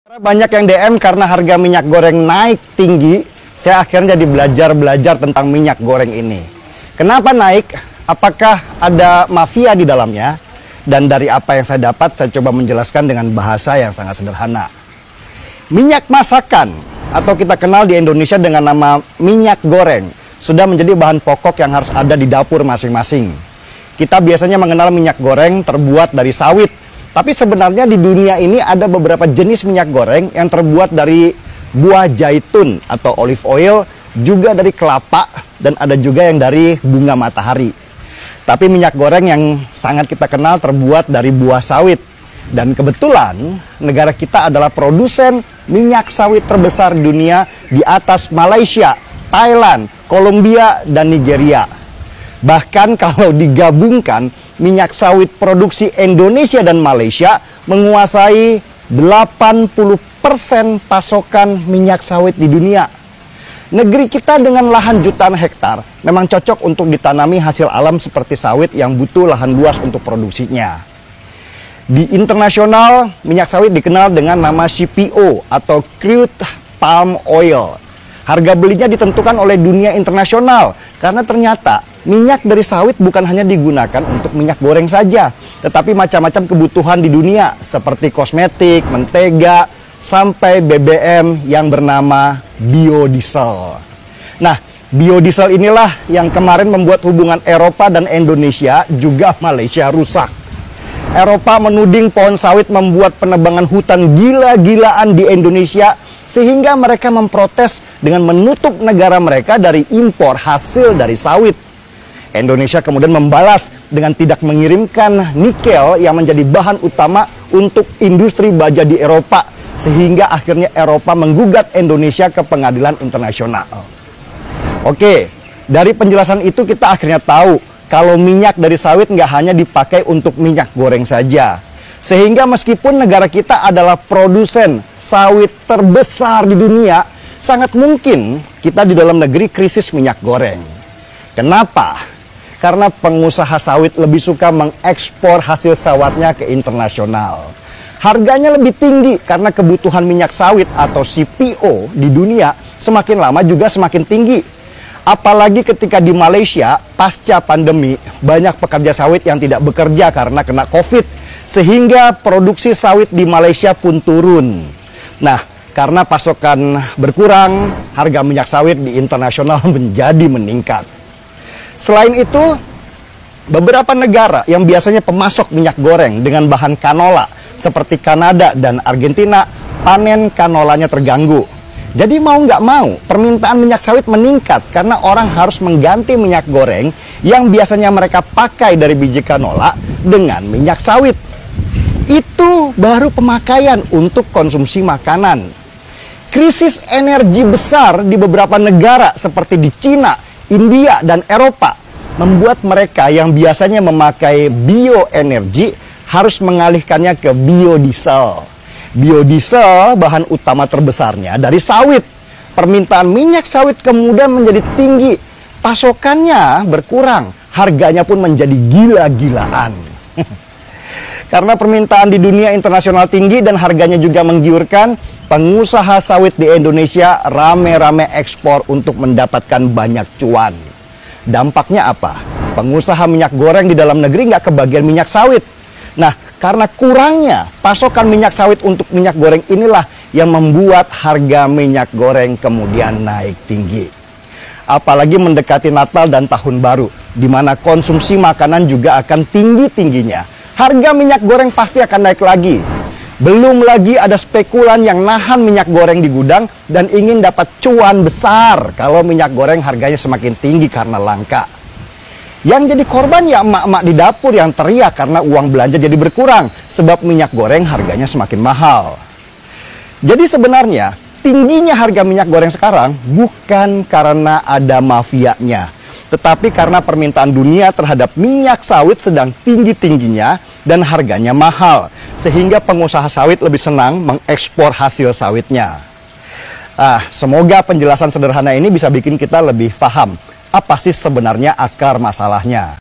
Banyak yang DM karena harga minyak goreng naik tinggi. Saya akhirnya jadi belajar tentang minyak goreng ini. Kenapa naik? Apakah ada mafia di dalamnya? Dan dari apa yang saya dapat, saya coba menjelaskan dengan bahasa yang sangat sederhana. Minyak masakan, atau kita kenal di Indonesia dengan nama minyak goreng, sudah menjadi bahan pokok yang harus ada di dapur masing-masing. Kita biasanya mengenal minyak goreng terbuat dari sawit. Tapi sebenarnya di dunia ini ada beberapa jenis minyak goreng yang terbuat dari buah zaitun atau olive oil, juga dari kelapa, dan ada juga yang dari bunga matahari. Tapi minyak goreng yang sangat kita kenal terbuat dari buah sawit. Dan kebetulan negara kita adalah produsen minyak sawit terbesar di dunia di atas Malaysia, Thailand, Kolombia, dan Nigeria. Bahkan kalau digabungkan, minyak sawit produksi Indonesia dan Malaysia menguasai 80% pasokan minyak sawit di dunia. Negeri kita dengan lahan jutaan hektar memang cocok untuk ditanami hasil alam seperti sawit yang butuh lahan luas untuk produksinya. Di internasional, minyak sawit dikenal dengan nama CPO atau Crude Palm Oil. Harga belinya ditentukan oleh dunia internasional karena ternyata minyak dari sawit bukan hanya digunakan untuk minyak goreng saja, tetapi macam-macam kebutuhan di dunia seperti kosmetik, mentega, sampai BBM yang bernama biodiesel. Nah, biodiesel inilah yang kemarin membuat hubungan Eropa dan Indonesia juga Malaysia rusak. Eropa menuding pohon sawit membuat penebangan hutan gila-gilaan di Indonesia, sehingga mereka memprotes dengan menutup negara mereka dari impor hasil dari sawit. Indonesia kemudian membalas dengan tidak mengirimkan nikel yang menjadi bahan utama untuk industri baja di Eropa, sehingga akhirnya Eropa menggugat Indonesia ke pengadilan internasional. Oke, dari penjelasan itu kita akhirnya tahu kalau minyak dari sawit nggak hanya dipakai untuk minyak goreng saja. Sehingga meskipun negara kita adalah produsen sawit terbesar di dunia, sangat mungkin kita di dalam negeri krisis minyak goreng. Kenapa? Karena pengusaha sawit lebih suka mengekspor hasil sawitnya ke internasional. Harganya lebih tinggi karena kebutuhan minyak sawit atau CPO di dunia semakin lama juga semakin tinggi. Apalagi ketika di Malaysia, pasca pandemi, banyak pekerja sawit yang tidak bekerja karena kena COVID. Sehingga produksi sawit di Malaysia pun turun. Nah, karena pasokan berkurang, harga minyak sawit di internasional menjadi meningkat. Selain itu, beberapa negara yang biasanya pemasok minyak goreng dengan bahan kanola, seperti Kanada dan Argentina, panen kanolanya terganggu. Jadi mau nggak mau, permintaan minyak sawit meningkat karena orang harus mengganti minyak goreng yang biasanya mereka pakai dari biji kanola dengan minyak sawit. Itu baru pemakaian untuk konsumsi makanan. Krisis energi besar di beberapa negara seperti di Cina, India, dan Eropa membuat mereka yang biasanya memakai bioenergi harus mengalihkannya ke biodiesel. Biodiesel bahan utama terbesarnya dari sawit. Permintaan minyak sawit kemudian menjadi tinggi. Pasokannya berkurang. Harganya pun menjadi gila-gilaan. Karena permintaan di dunia internasional tinggi dan harganya juga menggiurkan, pengusaha sawit di Indonesia rame-rame ekspor untuk mendapatkan banyak cuan. Dampaknya apa? Pengusaha minyak goreng di dalam negeri nggak kebagian minyak sawit. Nah, karena kurangnya pasokan minyak sawit untuk minyak goreng inilah yang membuat harga minyak goreng kemudian naik tinggi. Apalagi mendekati Natal dan Tahun Baru, di mana konsumsi makanan juga akan tinggi-tingginya. Harga minyak goreng pasti akan naik lagi. Belum lagi ada spekulan yang nahan minyak goreng di gudang dan ingin dapat cuan besar kalau minyak goreng harganya semakin tinggi karena langka. Yang jadi korban ya emak-emak di dapur yang teriak karena uang belanja jadi berkurang sebab minyak goreng harganya semakin mahal. Jadi sebenarnya tingginya harga minyak goreng sekarang bukan karena ada mafianya, tetapi karena permintaan dunia terhadap minyak sawit sedang tinggi-tingginya dan harganya mahal, sehingga pengusaha sawit lebih senang mengekspor hasil sawitnya. Semoga penjelasan sederhana ini bisa bikin kita lebih paham apa sih sebenarnya akar masalahnya.